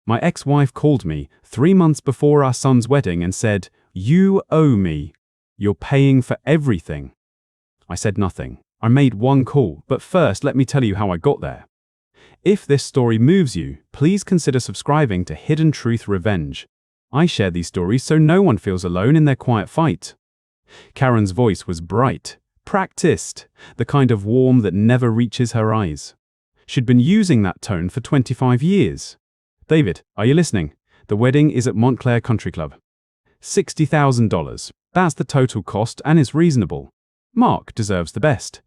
My ex-wife called me 3 months before our son's wedding and said, "You owe me. You're paying for everything." I said nothing. I made one call, but first let me tell you how I got there. If this story moves you, please consider subscribing to Hidden Truth Revenge. I share these stories so no one feels alone in their quiet fight. Karen's voice was bright, practiced, the kind of warm that never reaches her eyes. She'd been using that tone for 25 years. "David, are you listening? The wedding is at Montclair Country Club. $60,000. That's the total cost and is reasonable. Mark deserves the best."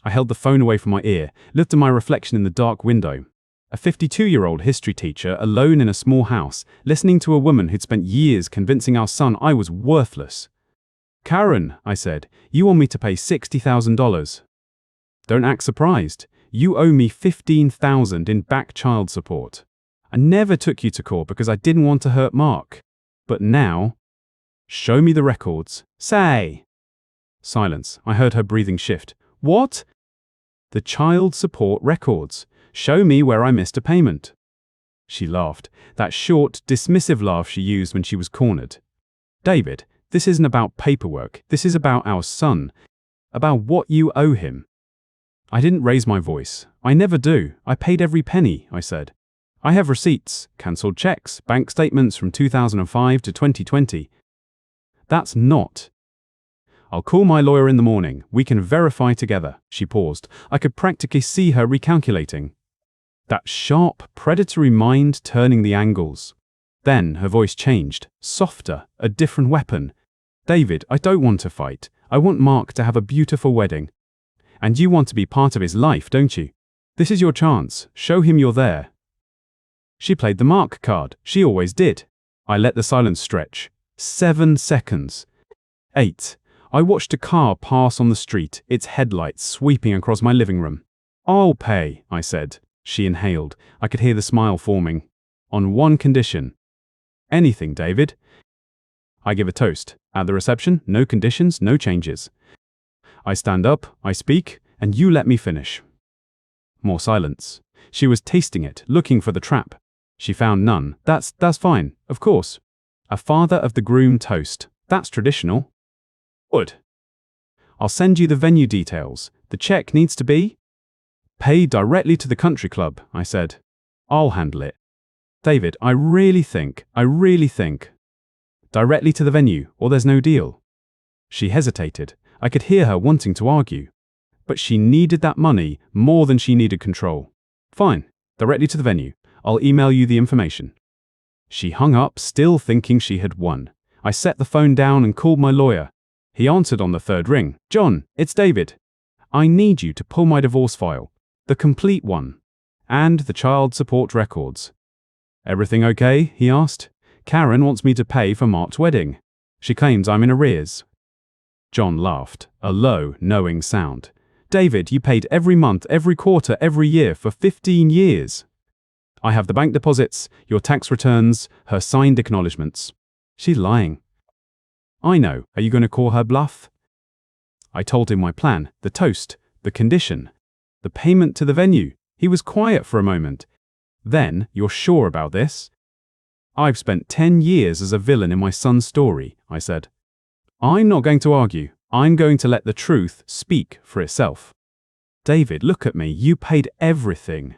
I held the phone away from my ear, looked at my reflection in the dark window. A 52-year-old history teacher alone in a small house, listening to a woman who'd spent years convincing our son I was worthless. "Karen," I said, "you want me to pay $60,000. Don't act surprised. You owe me $15,000 in back child support. I never took you to court because I didn't want to hurt Mark. But now, show me the records. Say." Silence. I heard her breathing shift. "What?" "The child support records. Show me where I missed a payment." She laughed, that short, dismissive laugh she used when she was cornered. "David, this isn't about paperwork. This is about our son. About what you owe him." I didn't raise my voice. I never do. I paid every penny, I said. "I have receipts, cancelled checks, bank statements from 2005 to 2020. "That's not." "I'll call my lawyer in the morning. We can verify together." She paused. I could practically see her recalculating. That sharp, predatory mind turning the angles. Then her voice changed, softer, a different weapon. "David, I don't want to fight. I want Mark to have a beautiful wedding. And you want to be part of his life, don't you? This is your chance. Show him you're there." She played the Mark card. She always did. I let the silence stretch. 7 seconds. 8. I watched a car pass on the street, its headlights sweeping across my living room. "I'll pay," I said. She inhaled. I could hear the smile forming. "On one condition." "Anything, David." I give a toast. At the reception, no conditions, no changes. I stand up, I speak, and you let me finish. More silence. She was tasting it, looking for the trap. She found none. That's fine, of course. A father of the groom toast. That's traditional. Good. "I'll send you the venue details. The check needs to be paid directly to the country club," I said. "I'll handle it." "David, I really think. Directly to the venue, or there's no deal." She hesitated. I could hear her wanting to argue. But she needed that money more than she needed control. "Fine, directly to the venue. I'll email you the information." She hung up, still thinking she had won. I set the phone down and called my lawyer. He answered on the third ring. "John, it's David. I need you to pull my divorce file. The complete one. And the child support records." "Everything okay?" he asked. "Karen wants me to pay for Mark's wedding. She claims I'm in arrears." John laughed, a low, knowing sound. "David, you paid every month, every quarter, every year for 15 years. I have the bank deposits, your tax returns, her signed acknowledgements. She's lying." "I know. Are you going to call her bluff?" I told him my plan, the toast, the condition, the payment to the venue. He was quiet for a moment. "Then, you're sure about this?" "I've spent 10 years as a villain in my son's story," I said. "I'm not going to argue. I'm going to let the truth speak for itself." "David, look at me. You paid everything.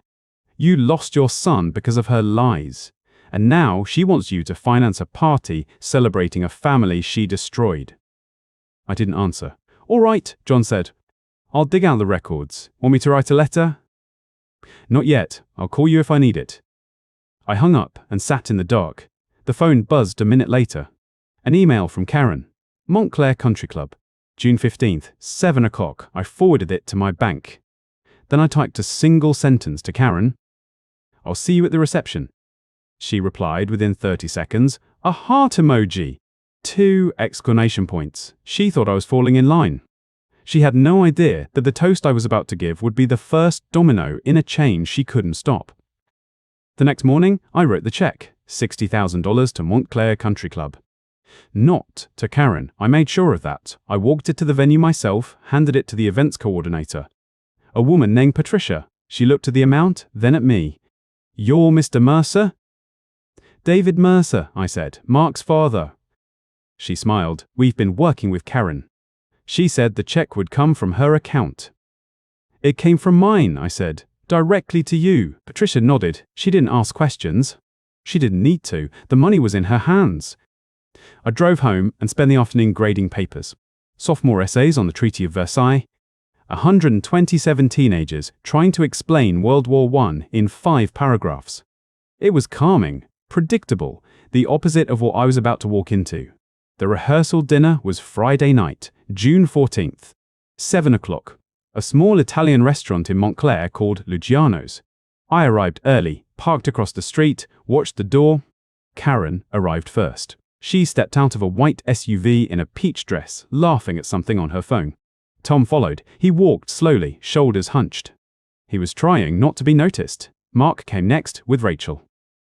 You lost your son because of her lies. And now she wants you to finance a party celebrating a family she destroyed." I didn't answer. "All right," John said. "I'll dig out the records. Want me to write a letter?" "Not yet. I'll call you if I need it." I hung up and sat in the dark. The phone buzzed a minute later. An email from Karen. "Montclair Country Club. June 15th, 7 o'clock. I forwarded it to my bank. Then I typed a single sentence to Karen. "I'll see you at the reception." She replied within 30 seconds, a heart emoji. 2 exclamation points. She thought I was falling in line. She had no idea that the toast I was about to give would be the first domino in a chain she couldn't stop. The next morning, I wrote the check, $60,000 to Montclair Country Club. Not to Karen. I made sure of that. I walked it to the venue myself, handed it to the events coordinator. A woman named Patricia. She looked at the amount, then at me. "You're Mr. Mercer?" David Mercer, I said, Mark's father. She smiled. We've been working with Karen. She said the check would come from her account. It came from mine, I said. Directly to you. Patricia nodded. She didn't ask questions. She didn't need to. The money was in her hands. I drove home and spent the afternoon grading papers. Sophomore essays on the Treaty of Versailles. 127 teenagers trying to explain World War I in 5 paragraphs. It was calming, predictable, the opposite of what I was about to walk into. The rehearsal dinner was Friday night, June 14th, 7 o'clock. A small Italian restaurant in Montclair called Luciano's. I arrived early, parked across the street, watched the door. Karen arrived first. She stepped out of a white SUV in a peach dress, laughing at something on her phone. Tom followed. He walked slowly, shoulders hunched. He was trying not to be noticed. Mark came next with Rachel.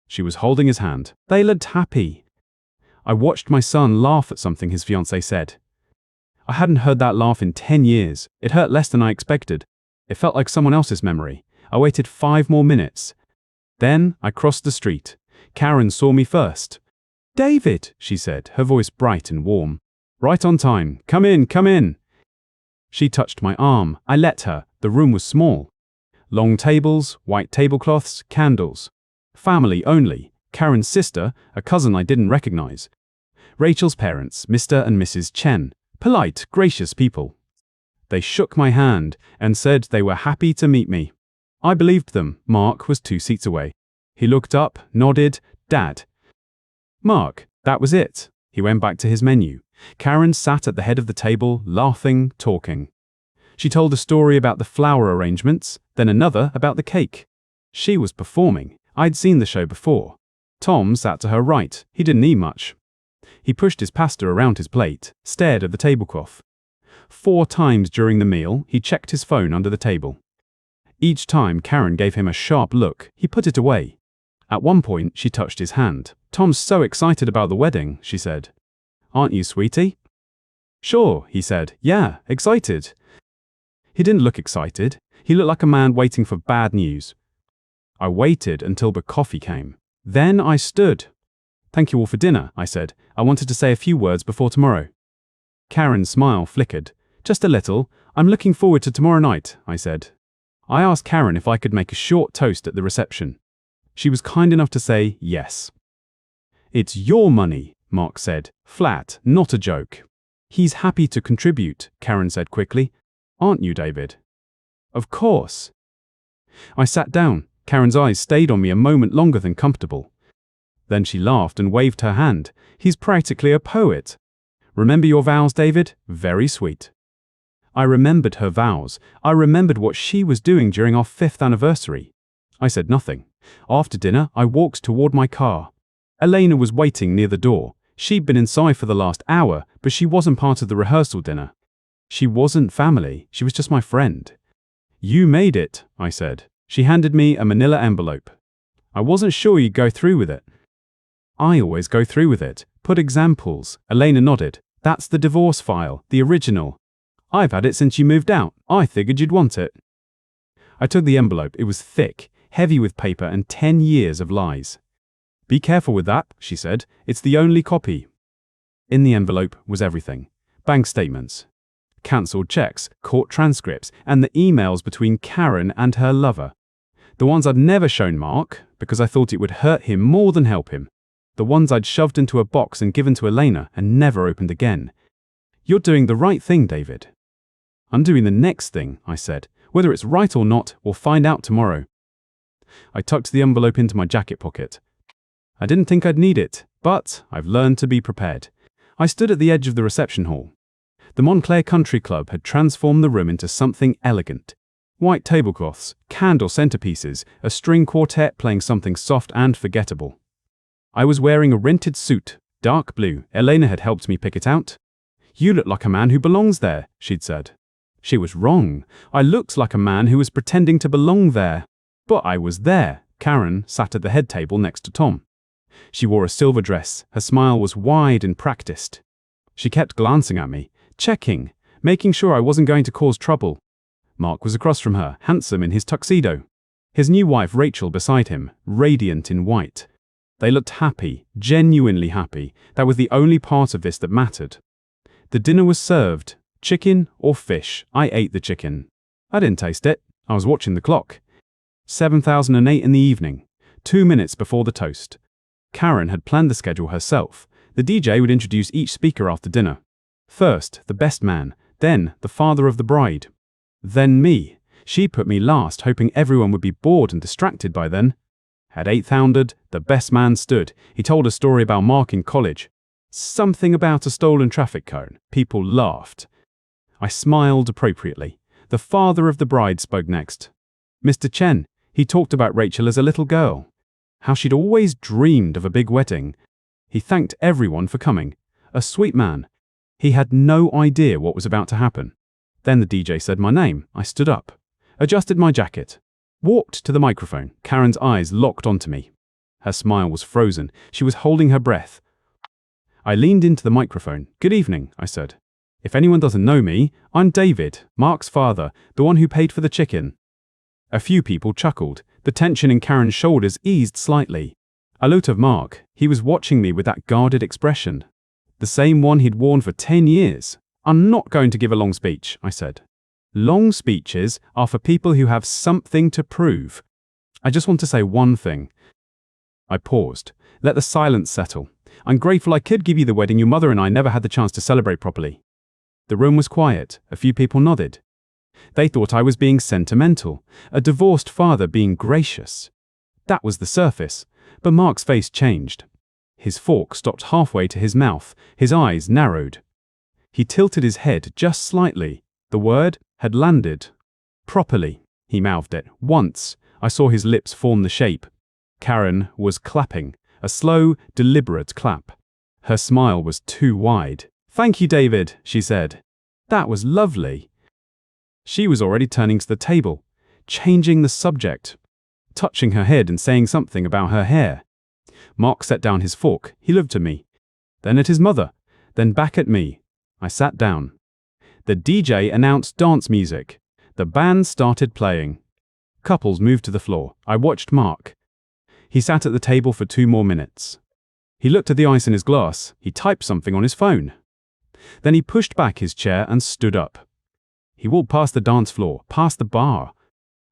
She was holding his hand. They looked happy. I watched my son laugh at something his fiancée said. I hadn't heard that laugh in 10 years. It hurt less than I expected. It felt like someone else's memory. I waited 5 more minutes. Then I crossed the street. Karen saw me first. David, she said, her voice bright and warm. Right on time. Come in, come in. She touched my arm. I let her. The room was small. Long tables, white tablecloths, candles. Family only. Karen's sister, a cousin I didn't recognize. Rachel's parents, Mr. and Mrs. Chen. Polite, gracious people. They shook my hand and said they were happy to meet me. I believed them. Mark was 2 seats away. He looked up, nodded. Dad. Mark, that was it. He went back to his menu. Karen sat at the head of the table, laughing, talking. She told a story about the flower arrangements, then another about the cake. She was performing. I'd seen the show before. Tom sat to her right. He didn't eat much. He pushed his pasta around his plate, stared at the tablecloth. 4 times during the meal, he checked his phone under the table. Each time, Karen gave him a sharp look. He put it away. At one point, she touched his hand. Tom's so excited about the wedding, she said. Aren't you, sweetie? Sure, he said. Yeah, excited. He didn't look excited. He looked like a man waiting for bad news. I waited until the coffee came. Then I stood. Thank you all for dinner, I said. I wanted to say a few words before tomorrow. Karen's smile flickered. Just a little. I'm looking forward to tomorrow night, I said. I asked Karen if I could make a short toast at the reception. She was kind enough to say yes. It's your money, Mark said, flat, not a joke. He's happy to contribute, Karen said quickly. Aren't you, David? Of course. I sat down. Karen's eyes stayed on me a moment longer than comfortable. Then she laughed and waved her hand. He's practically a poet. Remember your vows, David? Very sweet. I remembered her vows. I remembered what she was doing during our 5th anniversary. I said nothing. After dinner, I walked toward my car. Elena was waiting near the door. She'd been inside for the last hour, but she wasn't part of the rehearsal dinner. She wasn't family. She was just my friend. You made it, I said. She handed me a manila envelope. I wasn't sure you'd go through with it. I always go through with it. Put examples. Elena nodded. That's the divorce file, the original. I've had it since you moved out. I figured you'd want it. I took the envelope. It was thick, heavy with paper and 10 years of lies. Be careful with that, she said. It's the only copy. In the envelope was everything. Bank statements, cancelled checks, court transcripts, and the emails between Karen and her lover. The ones I'd never shown Mark, because I thought it would hurt him more than help him. The ones I'd shoved into a box and given to Elena and never opened again. You're doing the right thing, David. I'm doing the next thing, I said. Whether it's right or not, we'll find out tomorrow. I tucked the envelope into my jacket pocket. I didn't think I'd need it, but I've learned to be prepared. I stood at the edge of the reception hall. The Montclair Country Club had transformed the room into something elegant. White tablecloths, candle centerpieces, a string quartet playing something soft and forgettable. I was wearing a rented suit, dark blue. Elena had helped me pick it out. You look like a man who belongs there, she'd said. She was wrong. I looked like a man who was pretending to belong there. But I was there. Karen sat at the head table next to Tom. She wore a silver dress. Her smile was wide and practiced. She kept glancing at me, checking, making sure I wasn't going to cause trouble. Mark was across from her, handsome in his tuxedo. His new wife Rachel beside him, radiant in white. They looked happy, genuinely happy. That was the only part of this that mattered. The dinner was served. Chicken or fish? I ate the chicken. I didn't taste it. I was watching the clock. 7,008 in the evening, 2 minutes before the toast. Karen had planned the schedule herself. The DJ would introduce each speaker after dinner. First, the best man, then the father of the bride. Then me. She put me last, hoping everyone would be bored and distracted by then. At 8,000, the best man stood. He told a story about Mark in college. Something about a stolen traffic cone. People laughed. I smiled appropriately. The father of the bride spoke next. Mr. Chen. He talked about Rachel as a little girl. How she'd always dreamed of a big wedding. He thanked everyone for coming. A sweet man. He had no idea what was about to happen. Then the DJ said my name. I stood up, adjusted my jacket, walked to the microphone. Karen's eyes locked onto me. Her smile was frozen. She was holding her breath. I leaned into the microphone. Good evening, I said. If anyone doesn't know me, I'm David, Mark's father, the one who paid for the chicken. A few people chuckled. The tension in Karen's shoulders eased slightly. I looked at Mark. He was watching me with that guarded expression. The same one he'd worn for 10 years. I'm not going to give a long speech, I said. Long speeches are for people who have something to prove. I just want to say one thing. I paused. Let the silence settle. I'm grateful I could give you the wedding your mother and I never had the chance to celebrate properly. The room was quiet. A few people nodded. They thought I was being sentimental, a divorced father being gracious. That was the surface, but Mark's face changed. His fork stopped halfway to his mouth. His eyes narrowed. He tilted his head just slightly. The word had landed. Properly, he mouthed it. Once, I saw his lips form the shape. Karen was clapping, a slow, deliberate clap. Her smile was too wide. Thank you, David, she said. That was lovely. She was already turning to the table, changing the subject, touching her head and saying something about her hair. Mark set down his fork. He looked at me, then at his mother, then back at me. I sat down. The DJ announced dance music. The band started playing. Couples moved to the floor. I watched Mark. He sat at the table for 2 more minutes. He looked at the ice in his glass. He typed something on his phone. Then he pushed back his chair and stood up. He walked past the dance floor, past the bar,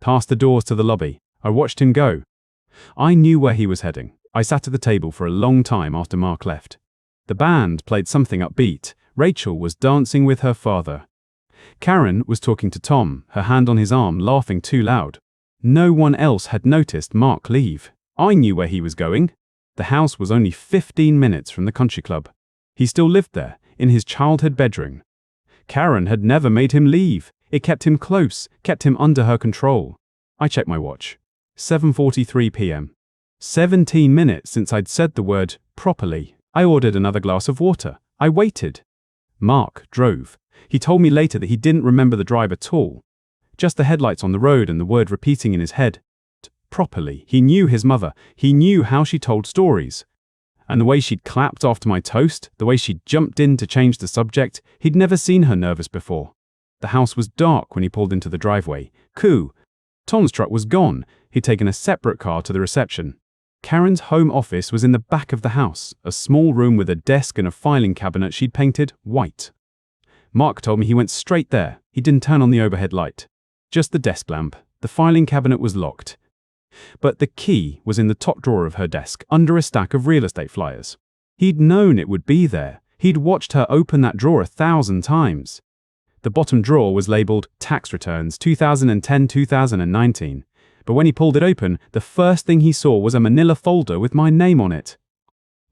past the doors to the lobby. I watched him go. I knew where he was heading. I sat at the table for a long time after Mark left. The band played something upbeat. Rachel was dancing with her father. Karen was talking to Tom, her hand on his arm, laughing too loud. No one else had noticed Mark leave. I knew where he was going. The house was only 15 minutes from the country club. He still lived there, in his childhood bedroom. Karen had never made him leave. It kept him close, kept him under her control. I checked my watch. 7:43 p.m. 17 minutes since I'd said the word properly. I ordered another glass of water. I waited. Mark drove. He told me later that he didn't remember the drive at all. Just the headlights on the road and the word repeating in his head. Properly. He knew his mother. He knew how she told stories. And the way she'd clapped after my toast, the way she'd jumped in to change the subject, he'd never seen her nervous before. The house was dark when he pulled into the driveway. Cool. Tom's truck was gone. He'd taken a separate car to the reception. Karen's home office was in the back of the house, a small room with a desk and a filing cabinet she'd painted white. Mark told me he went straight there. He didn't turn on the overhead light. Just the desk lamp. The filing cabinet was locked. But the key was in the top drawer of her desk, under a stack of real estate flyers. He'd known it would be there. He'd watched her open that drawer 1,000 times. The bottom drawer was labeled Tax Returns 2010-2019. But when he pulled it open, the first thing he saw was a manila folder with my name on it.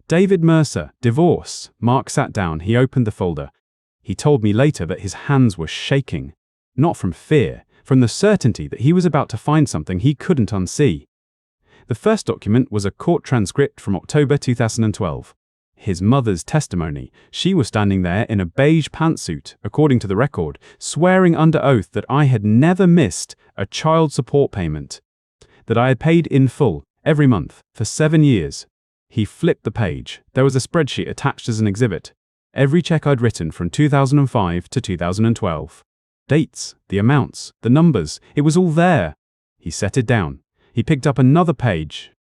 David Mercer, divorce. Mark sat down. He opened the folder. He told me later that his hands were shaking. Not from fear, from the certainty that he was about to find something he couldn't unsee. The first document was a court transcript from October 2012. His mother's testimony. She was standing there in a beige pantsuit, according to the record, swearing under oath that I had never missed a child support payment, that I had paid in full, every month, for 7 years. He flipped the page. There was a spreadsheet attached as an exhibit. Every check I'd written from 2005 to 2012. Dates, the amounts, the numbers, it was all there. He set it down. He picked up another page.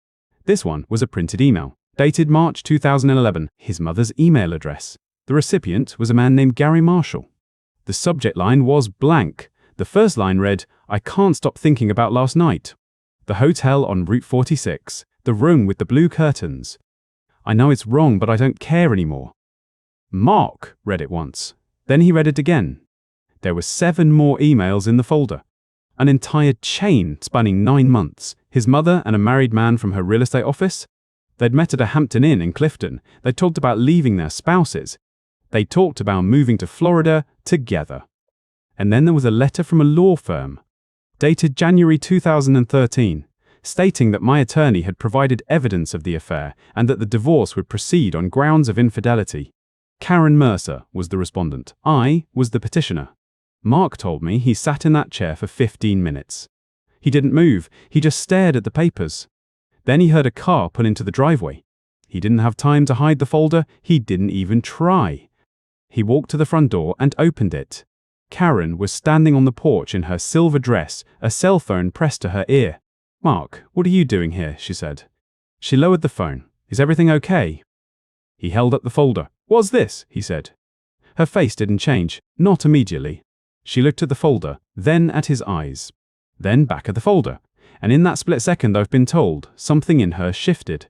This one was a printed email. Dated March 2011. His mother's email address. The recipient was a man named Gary Marshall. The subject line was blank. The first line read, "I can't stop thinking about last night. The hotel on Route 46. The room with the blue curtains. I know it's wrong, but I don't care anymore." Mark read it once. Then he read it again. There were 7 more emails in the folder. An entire chain spanning 9 months. His mother and a married man from her real estate office. They'd met at a Hampton Inn in Clifton. They talked about leaving their spouses. They talked about moving to Florida together. And then there was a letter from a law firm, dated January 2013, stating that my attorney had provided evidence of the affair and that the divorce would proceed on grounds of infidelity. Karen Mercer was the respondent. I was the petitioner. Mark told me he sat in that chair for 15 minutes. He didn't move, he just stared at the papers. Then he heard a car pull into the driveway. He didn't have time to hide the folder, he didn't even try. He walked to the front door and opened it. Karen was standing on the porch in her silver dress, a cell phone pressed to her ear. "Mark, what are you doing here?" she said. She lowered the phone. "Is everything okay?" He held up the folder. "What's this?" he said. Her face didn't change, not immediately. She looked at the folder, then at his eyes, then back at the folder. And in that split second, I've been told, something in her shifted.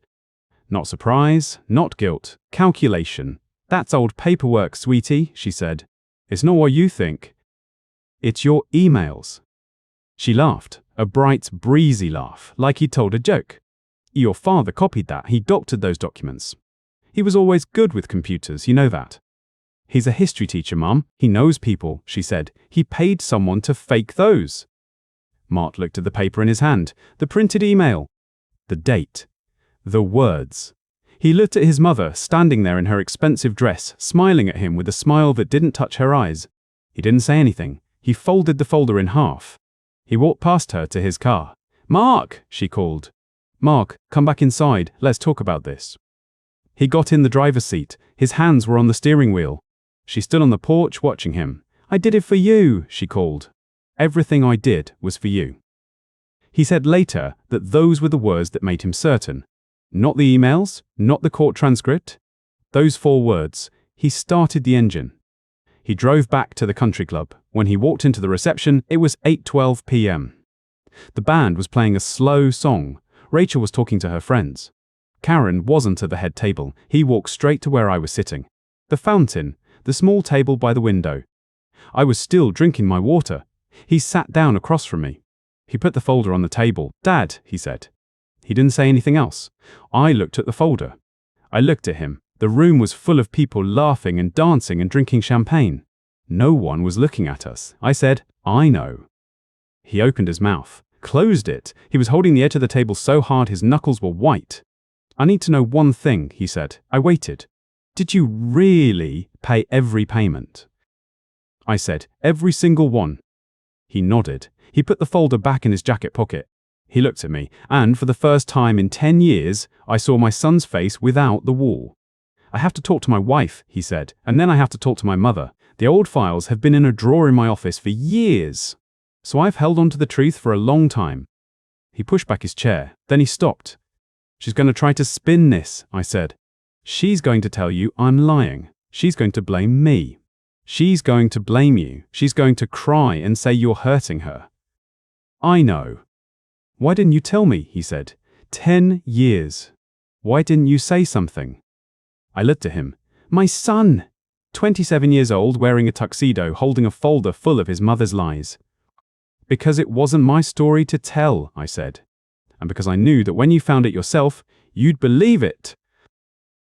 Not surprise, not guilt, calculation. "That's old paperwork, sweetie," she said. "It's not what you think. It's your emails." She laughed, a bright, breezy laugh, like he'd told a joke. "Your father copied that. He doctored those documents. He was always good with computers, you know that." "He's a history teacher, Mum. He knows people," she said. "He paid someone to fake those." Mark looked at the paper in his hand, the printed email, the date, the words. He looked at his mother, standing there in her expensive dress, smiling at him with a smile that didn't touch her eyes. He didn't say anything. He folded the folder in half. He walked past her to his car. "Mark!" she called. "Mark, come back inside. Let's talk about this." He got in the driver's seat. His hands were on the steering wheel. She stood on the porch watching him. "I did it for you," she called. "Everything I did was for you." He said later that those were the words that made him certain. Not the emails, not the court transcript. Those 4 words. He started the engine. He drove back to the country club. When he walked into the reception, it was 8:12 p.m. The band was playing a slow song. Rachel was talking to her friends. Karen wasn't at the head table. He walked straight to where I was sitting. The fountain, the small table by the window. I was still drinking my water. He sat down across from me. He put the folder on the table. "Dad," he said. He didn't say anything else. I looked at the folder. I looked at him. The room was full of people laughing and dancing and drinking champagne. No one was looking at us. I said, "I know." He opened his mouth, closed it. He was holding the edge of the table so hard his knuckles were white. "I need to know one thing," he said. I waited. "Did you really pay every payment?" I said, "Every single one." He nodded. He put the folder back in his jacket pocket. He looked at me, and for the first time in 10 years, I saw my son's face without the wall. "I have to talk to my wife," he said, "and then I have to talk to my mother. The old files have been in a drawer in my office for years. So I've held on to the truth for a long time." He pushed back his chair. Then he stopped. "She's going to try to spin this," I said. "She's going to tell you I'm lying. She's going to blame me. She's going to blame you. She's going to cry and say you're hurting her." "I know." "Why didn't you tell me?" he said. 10 years. Why didn't you say something? I looked at him. My son, 27 years old, wearing a tuxedo, holding a folder full of his mother's lies. "Because it wasn't my story to tell," I said. "And because I knew that when you found it yourself, you'd believe it."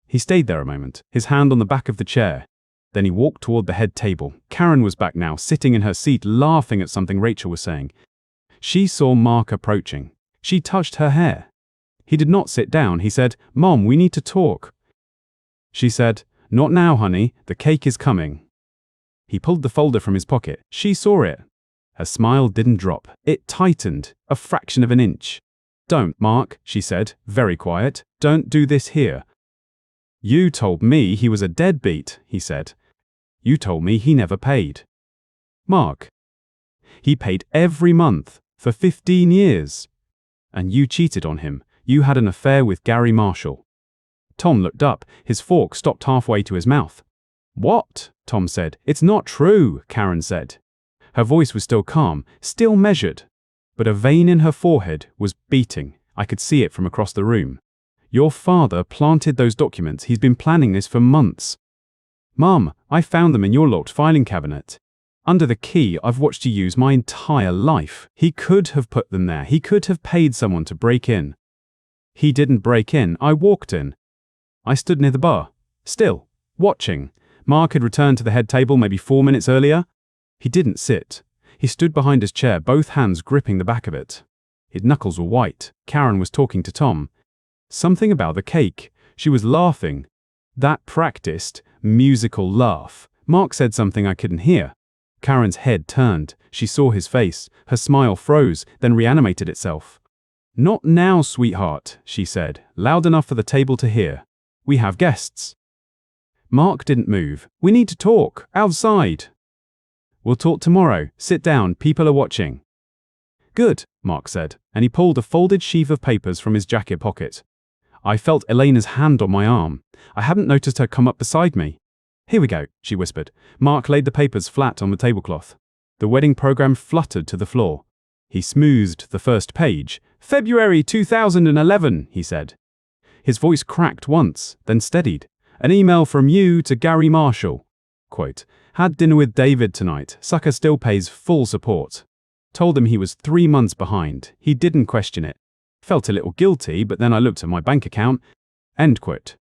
He stayed there a moment, his hand on the back of the chair. Then he walked toward the head table. Karen was back now, sitting in her seat, laughing at something Rachel was saying. She saw Mark approaching. She touched her hair. He did not sit down. He said, "Mom, we need to talk." She said, "Not now, honey. The cake is coming." He pulled the folder from his pocket. She saw it. Her smile didn't drop. It tightened, a fraction of an inch. "Don't, Mark," she said, very quiet. "Don't do this here." "You told me he was a deadbeat," he said. "You told me he never paid." "Mark, he paid every month for 15 years. And you cheated on him. You had an affair with Gary Marshall." Tom looked up, his fork stopped halfway to his mouth. "What?" Tom said. "It's not true," Karen said. Her voice was still calm, still measured, but a vein in her forehead was beating. I could see it from across the room. "Your father planted those documents. He's been planning this for months." "Mum, I found them in your locked filing cabinet. Under the key I've watched you use my entire life. He could have put them there. He could have paid someone to break in." "He didn't break in. I walked in. I stood near the bar, still, watching. Mark had returned to the head table maybe 4 minutes earlier. He didn't sit. He stood behind his chair, both hands gripping the back of it. His knuckles were white. Karen was talking to Tom. Something about the cake. She was laughing. That practiced, musical laugh. Mark said something I couldn't hear. Karen's head turned. She saw his face. Her smile froze, then reanimated itself. "Not now, sweetheart," she said, loud enough for the table to hear. "We have guests." Mark didn't move. "We need to talk. Outside." "We'll talk tomorrow. Sit down. People are watching." "Good," Mark said, and he pulled a folded sheaf of papers from his jacket pocket. I felt Elena's hand on my arm. I hadn't noticed her come up beside me. "Here we go," she whispered. Mark laid the papers flat on the tablecloth. The wedding program fluttered to the floor. He smoothed the first page. "February 2011, he said. His voice cracked once, then steadied. "An email from you to Gary Marshall. Quote, had dinner with David tonight. Sucker still pays full support. Told him he was 3 months behind. He didn't question it. Felt a little guilty, but then I looked at my bank account." End quote.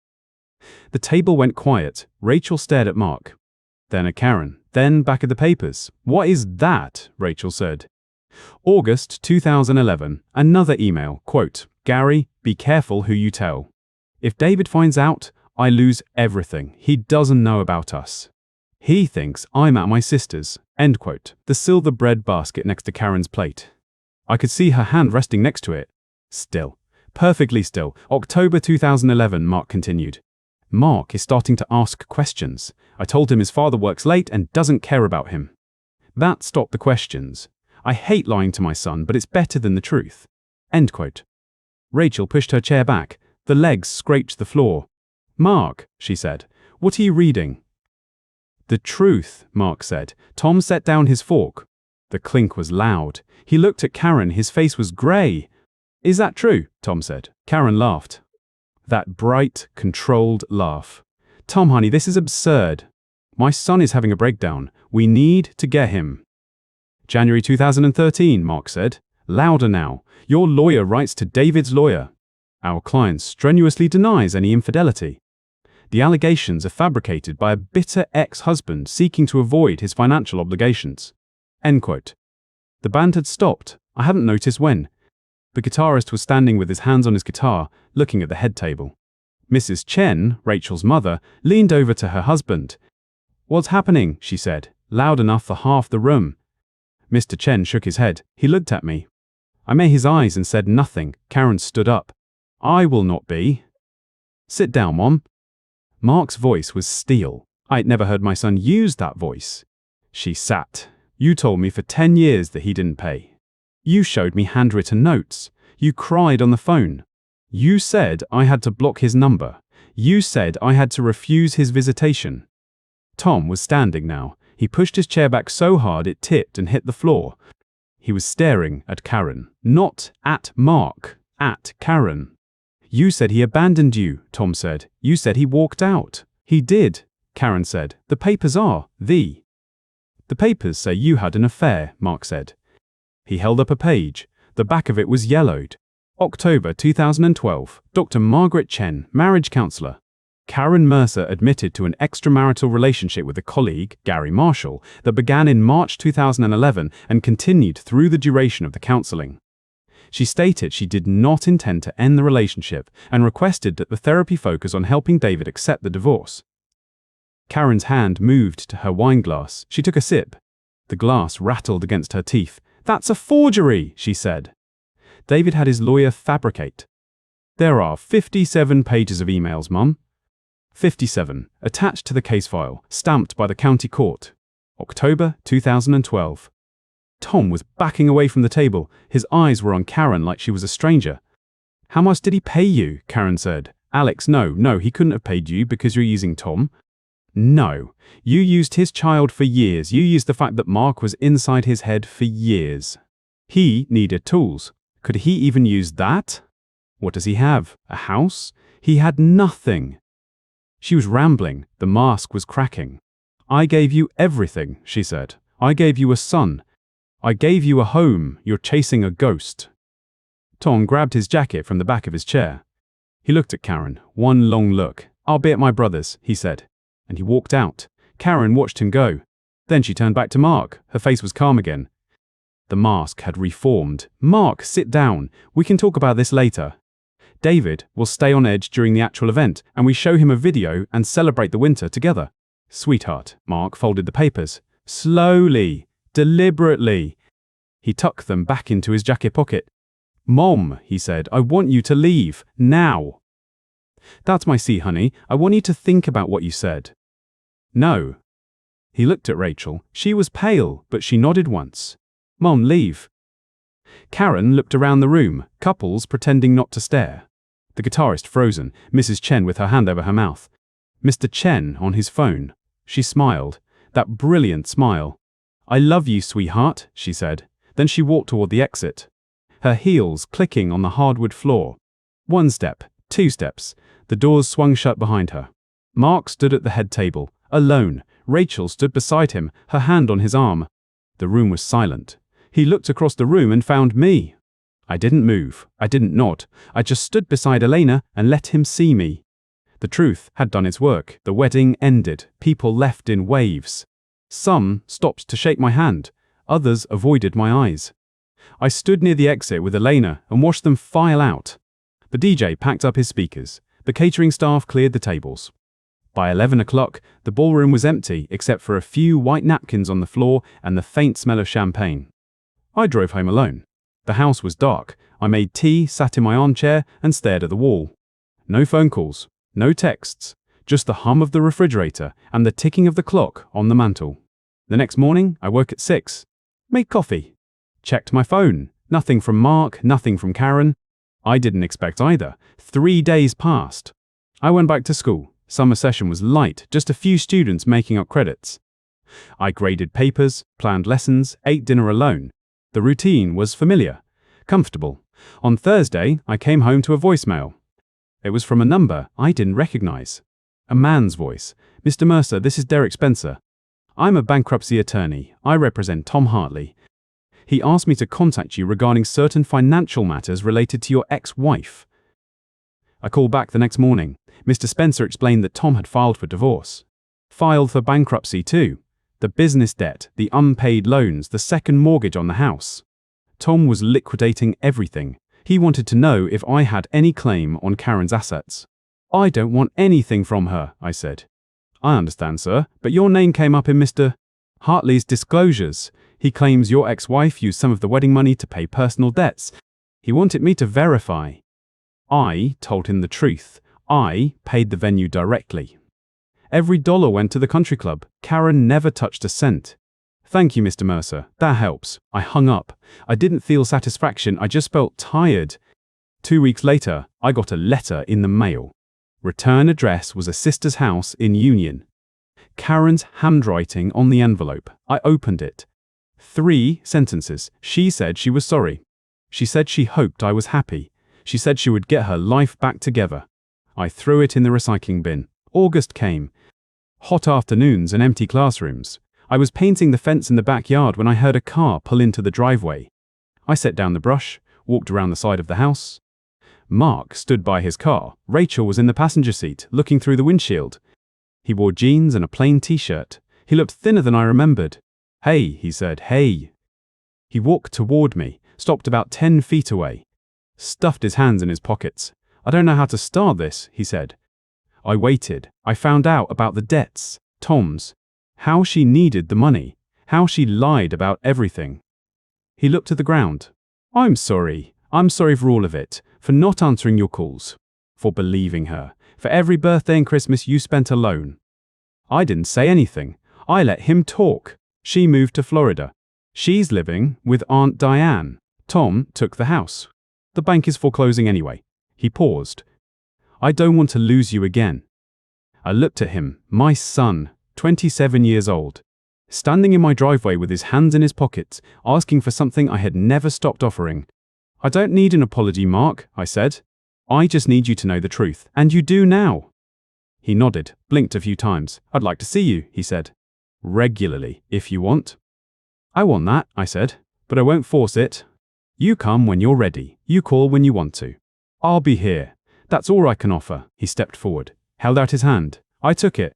The table went quiet. Rachel stared at Mark. Then at Karen. Then back at the papers. "What is that?" Rachel said. August 2011. Another email. Quote, "Gary, be careful who you tell. If David finds out, I lose everything. He doesn't know about us. He thinks I'm at my sister's." End quote. The silver bread basket next to Karen's plate. I could see her hand resting next to it. Still. Perfectly still. October 2011, Mark continued. "Mark is starting to ask questions. I told him his father works late and doesn't care about him. That stopped the questions. I hate lying to my son, but it's better than the truth." End quote. Rachel pushed her chair back. The legs scraped the floor. "Mark," she said, "what are you reading?" "The truth," Mark said. Tom set down his fork. The clink was loud. He looked at Karen. His face was grey. "Is that true?" Tom said. Karen laughed. That bright, controlled laugh. "Tom, honey, this is absurd. My son is having a breakdown. We need to get him." January 2013, Mark said. Louder now. "Your lawyer writes to David's lawyer. Our client strenuously denies any infidelity. The allegations are fabricated by a bitter ex-husband seeking to avoid his financial obligations." End quote. The band had stopped. I hadn't noticed when. The guitarist was standing with his hands on his guitar, looking at the head table. Mrs. Chen, Rachel's mother, leaned over to her husband. "What's happening?" she said, loud enough for half the room. Mr. Chen shook his head. He looked at me. I met his eyes and said nothing. Karen stood up. "I will not be." "Sit down, Mom." Mark's voice was steel. I'd never heard my son use that voice. She sat. "You told me for 10 years that he didn't pay. You showed me handwritten notes. You cried on the phone. You said I had to block his number. You said I had to refuse his visitation." Tom was standing now. He pushed his chair back so hard it tipped and hit the floor. He was staring at Karen. Not at Mark. At Karen. "You said he abandoned you," Tom said. "You said he walked out." "He did," Karen said. "The papers are. The papers say you had an affair," Mark said. He held up a page. The back of it was yellowed. October 2012. Dr. Margaret Chen, marriage counselor. Karen Mercer admitted to an extramarital relationship with a colleague, Gary Marshall, that began in March 2011 and continued through the duration of the counseling. She stated she did not intend to end the relationship and requested that the therapy focus on helping David accept the divorce. Karen's hand moved to her wine glass. She took a sip. The glass rattled against her teeth. "That's a forgery," she said. David had his lawyer fabricate. "There are 57 pages of emails, Mum." 57, attached to the case file, stamped by the county court. October 2012. Tom was backing away from the table. His eyes were on Karen like she was a stranger. "How much did he pay you?" Karen said. Alex, no, he couldn't have paid you because you're using Tom. No, you used his child for years. You used the fact that Mark was inside his head for years. He needed tools. Could he even use that? What does he have? A house? He had nothing. She was rambling. The mask was cracking. I gave you everything, she said. I gave you a son. I gave you a home. You're chasing a ghost. Tom grabbed his jacket from the back of his chair. He looked at Karen, one long look. I'll be at my brother's, he said. And he walked out. Karen watched him go. Then she turned back to Mark. Her face was calm again. The mask had reformed. Mark, sit down. We can talk about this later. David will stay on edge during the actual event, and we show him a video and celebrate the winter together. Sweetheart, Mark folded the papers. Slowly, deliberately. He tucked them back into his jacket pocket. Mom, he said, I want you to leave, now. That's my C, honey. I want you to think about what you said. No. He looked at Rachel. She was pale, but she nodded once. Mom, leave. Karen looked around the room, couples pretending not to stare. The guitarist frozen, Mrs. Chen with her hand over her mouth. Mr. Chen on his phone. She smiled, that brilliant smile. I love you, sweetheart, she said. Then she walked toward the exit, her heels clicking on the hardwood floor. 1 step, 2 steps. The doors swung shut behind her. Mark stood at the head table, alone. Rachel stood beside him, her hand on his arm. The room was silent. He looked across the room and found me. I didn't move. I didn't nod. I just stood beside Elena and let him see me. The truth had done its work. The wedding ended. People left in waves. Some stopped to shake my hand. Others avoided my eyes. I stood near the exit with Elena and watched them file out. The DJ packed up his speakers. The catering staff cleared the tables. By 11 o'clock, the ballroom was empty except for a few white napkins on the floor and the faint smell of champagne. I drove home alone. The house was dark. I made tea, sat in my armchair, and stared at the wall. No phone calls, no texts, just the hum of the refrigerator and the ticking of the clock on the mantel. The next morning, I woke at 6. Made coffee. Checked my phone. Nothing from Mark, nothing from Karen. I didn't expect either. 3 days passed. I went back to school. Summer session was light, just a few students making up credits. I graded papers, planned lessons, ate dinner alone. The routine was familiar, comfortable. On Thursday, I came home to a voicemail. It was from a number I didn't recognize. A man's voice. Mr. Mercer, this is Derek Spencer. I'm a bankruptcy attorney. I represent Tom Hartley. He asked me to contact you regarding certain financial matters related to your ex-wife. I called back the next morning. Mr. Spencer explained that Tom had filed for divorce. Filed for bankruptcy too. The business debt, the unpaid loans, the second mortgage on the house. Tom was liquidating everything. He wanted to know if I had any claim on Karen's assets. I don't want anything from her, I said. I understand, sir, but your name came up in Mr. Hartley's disclosures. He claims your ex-wife used some of the wedding money to pay personal debts. He wanted me to verify. I told him the truth. I paid the venue directly. Every dollar went to the country club. Karen never touched a cent. Thank you, Mr. Mercer. That helps. I hung up. I didn't feel satisfaction. I just felt tired. 2 weeks later, I got a letter in the mail. Return address was a sister's house in Union. Karen's handwriting on the envelope. I opened it. 3 sentences. She said she was sorry. She said she hoped I was happy. She said she would get her life back together. I threw it in the recycling bin. August came. Hot afternoons and empty classrooms. I was painting the fence in the backyard when I heard a car pull into the driveway. I set down the brush, walked around the side of the house. Mark stood by his car. Rachel was in the passenger seat, looking through the windshield. He wore jeans and a plain t-shirt. He looked thinner than I remembered. Hey, he said, hey. He walked toward me, stopped about 10 feet away. Stuffed his hands in his pockets. I don't know how to start this, he said. I waited. I found out about the debts, Tom's, how she needed the money, how she lied about everything. He looked at the ground. I'm sorry. I'm sorry for all of it, for not answering your calls, for believing her, for every birthday and Christmas you spent alone. I didn't say anything. I let him talk. She moved to Florida. She's living with Aunt Diane. Tom took the house. The bank is foreclosing anyway. He paused. I don't want to lose you again. I looked at him, my son, 27 years old, standing in my driveway with his hands in his pockets, asking for something I had never stopped offering. I don't need an apology, Mark, I said. I just need you to know the truth, and you do now. He nodded, blinked a few times. I'd like to see you, he said. Regularly, if you want. I want that, I said, but I won't force it. You come when you're ready. You call when you want to. I'll be here. That's all I can offer. He stepped forward, held out his hand. I took it.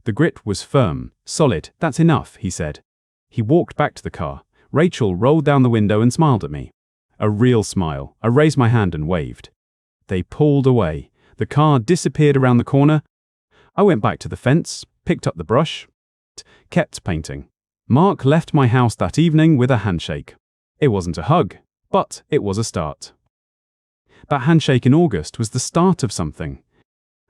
The grip was firm, solid. That's enough, he said. He walked back to the car. Rachel rolled down the window and smiled at me. A real smile. I raised my hand and waved. They pulled away. The car disappeared around the corner. I went back to the fence, picked up the brush, kept painting. Mark left my house that evening with a handshake. It wasn't a hug, but it was a start. That handshake in August was the start of something.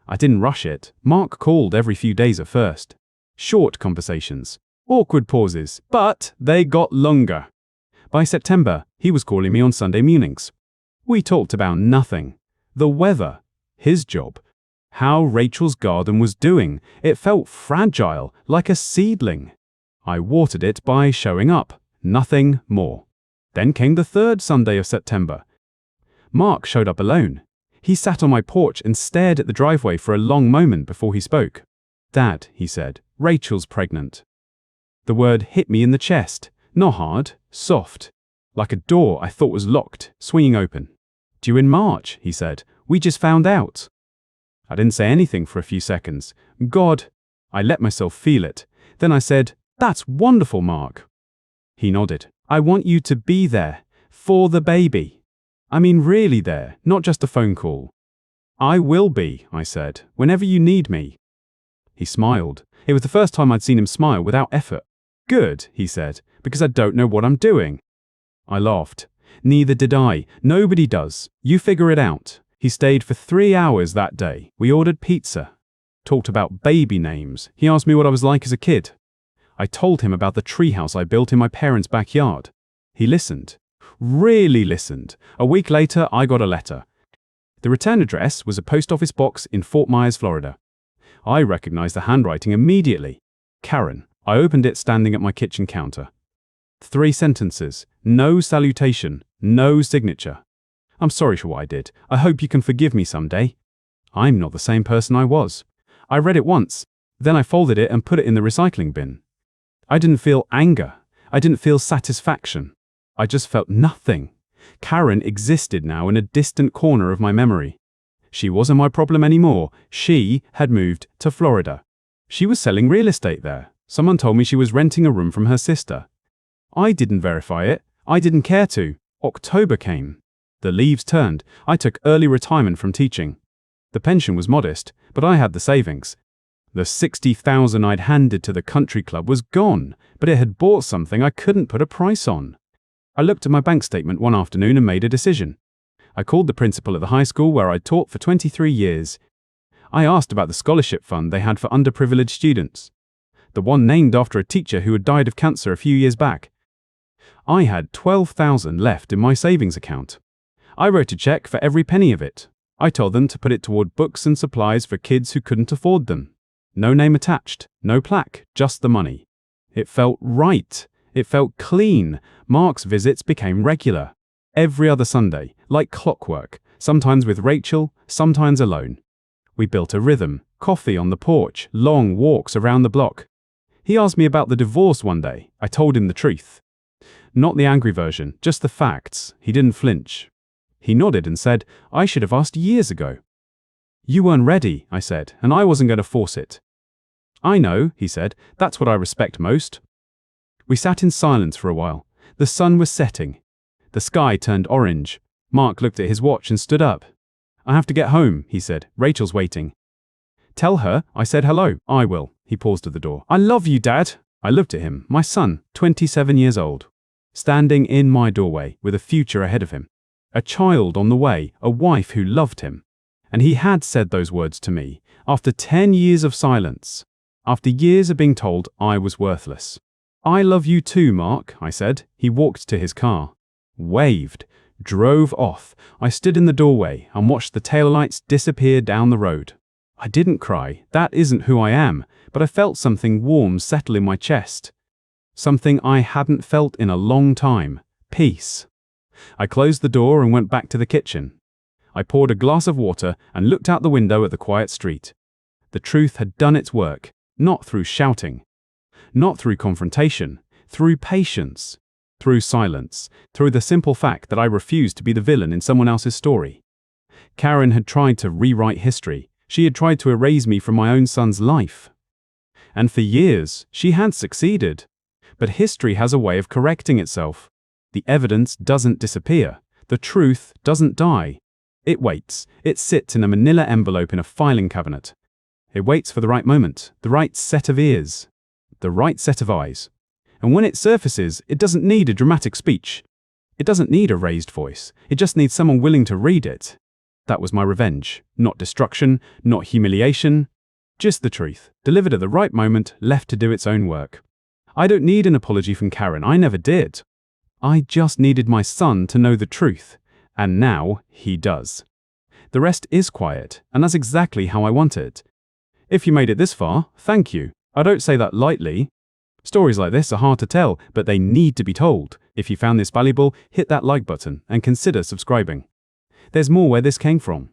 I didn't rush it. Mark called every few days at first. Short conversations, awkward pauses, but they got longer. By September, he was calling me on Sunday mornings. We talked about nothing. The weather, his job, how Rachel's garden was doing. It felt fragile, like a seedling. I watered it by showing up, nothing more. Then came the third Sunday of September. Mark showed up alone. He sat on my porch and stared at the driveway for a long moment before he spoke. Dad, he said, Rachel's pregnant. The word hit me in the chest, not hard, soft, like a door I thought was locked, swinging open. Due in March, he said. We just found out. I didn't say anything for a few seconds. God, I let myself feel it. Then I said, That's wonderful, Mark. He nodded. I want you to be there, for the baby. I mean really there, not just a phone call. I will be, I said, whenever you need me. He smiled. It was the first time I'd seen him smile without effort. Good, he said, because I don't know what I'm doing. I laughed. Neither did I. Nobody does. You figure it out. He stayed for 3 hours that day. We ordered pizza. Talked about baby names. He asked me what I was like as a kid. I told him about the treehouse I built in my parents' backyard. He listened. Really listened. A week later, I got a letter. The return address was a post office box in Fort Myers, Florida. I recognized the handwriting immediately. Karen. I opened it standing at my kitchen counter. 3 sentences. No salutation. No signature. I'm sorry for what I did. I hope you can forgive me someday. I'm not the same person I was. I read it once. Then I folded it and put it in the recycling bin. I didn't feel anger. I didn't feel satisfaction. I just felt nothing. Karen existed now in a distant corner of my memory. She wasn't my problem anymore. She had moved to Florida. She was selling real estate there. Someone told me she was renting a room from her sister. I didn't verify it. I didn't care to. October came. The leaves turned. I took early retirement from teaching. The pension was modest, but I had the savings. The $60,000 I'd handed to the country club was gone, but it had bought something I couldn't put a price on. I looked at my bank statement one afternoon and made a decision. I called the principal at the high school where I'd taught for 23 years. I asked about the scholarship fund they had for underprivileged students, the one named after a teacher who had died of cancer a few years back. I had $12,000 left in my savings account. I wrote a check for every penny of it. I told them to put it toward books and supplies for kids who couldn't afford them. No name attached, no plaque, just the money. It felt right. It felt clean. Mark's visits became regular. Every other Sunday, like clockwork, sometimes with Rachel, sometimes alone. We built a rhythm, coffee on the porch, long walks around the block. He asked me about the divorce one day. I told him the truth. Not the angry version, just the facts. He didn't flinch. He nodded and said, I should have asked years ago. You weren't ready, I said, and I wasn't going to force it. I know, he said, that's what I respect most. We sat in silence for a while. The sun was setting. The sky turned orange. Mark looked at his watch and stood up. I have to get home, he said. Rachel's waiting. Tell her I said hello. I will. He paused at the door. I love you, Dad. I looked at him, my son, 27 years old, standing in my doorway with a future ahead of him. A child on the way, a wife who loved him. And he had said those words to me after 10 years of silence, after years of being told I was worthless. I love you too, Mark, I said. He walked to his car, waved, drove off. I stood in the doorway and watched the taillights disappear down the road. I didn't cry, that isn't who I am, but I felt something warm settle in my chest. Something I hadn't felt in a long time. Peace. I closed the door and went back to the kitchen. I poured a glass of water and looked out the window at the quiet street. The truth had done its work, not through shouting, not through confrontation, through patience, through silence, through the simple fact that I refused to be the villain in someone else's story. Karen had tried to rewrite history. She had tried to erase me from my own son's life. And for years, she had succeeded. But history has a way of correcting itself. The evidence doesn't disappear. The truth doesn't die. It waits. It sits in a manila envelope in a filing cabinet. It waits for the right moment, the right set of ears, the right set of eyes. And when it surfaces, it doesn't need a dramatic speech. It doesn't need a raised voice. It just needs someone willing to read it. That was my revenge. Not destruction, not humiliation. Just the truth, delivered at the right moment, left to do its own work. I don't need an apology from Karen. I never did. I just needed my son to know the truth. And now he does. The rest is quiet, and that's exactly how I want it. If you made it this far, thank you. I don't say that lightly. Stories like this are hard to tell, but they need to be told. If you found this valuable, hit that like button and consider subscribing. There's more where this came from.